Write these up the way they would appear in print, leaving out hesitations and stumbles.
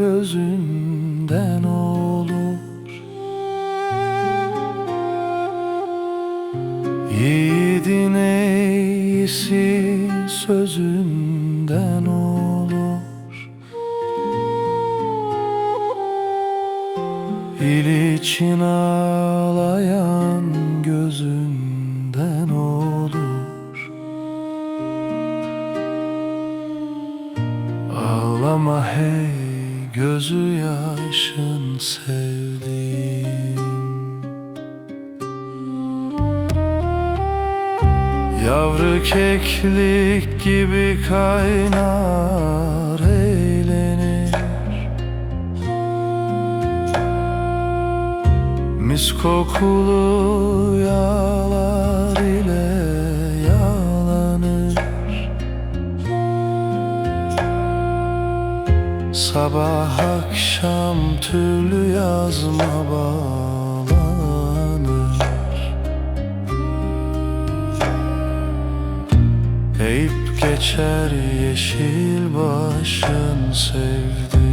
gözünden olur. Yiğidin iyisi sözünden olur. İl için ağlayan gözünden olur. Ağlama hey gözü yaşın sevdiğim. Yavru keklik gibi kaynar eğlenir. Mis kokulu yağlar ile yağlanır. Sabah akşam türlü yazma bağlanır. Eğip geçer yeşil başın sevdiğim.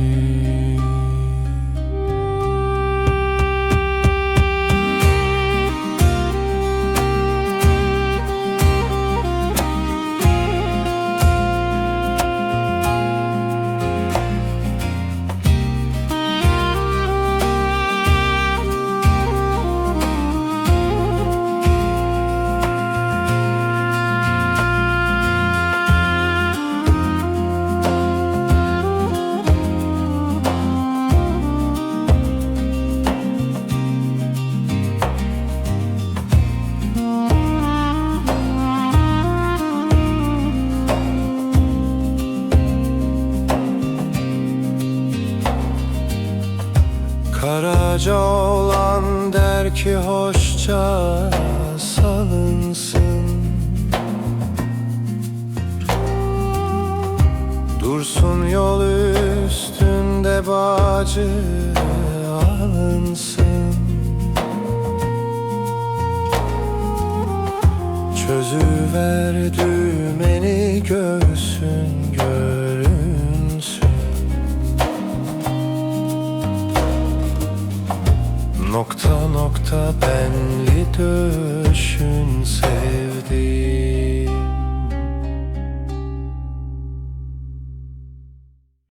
Karaca olan der ki hoşça salınsın. Dursun yol üstünde bacı alınsın. Çözüver düğmeni göğsün görünsün. Nokta nokta benli döşün sevdiğim.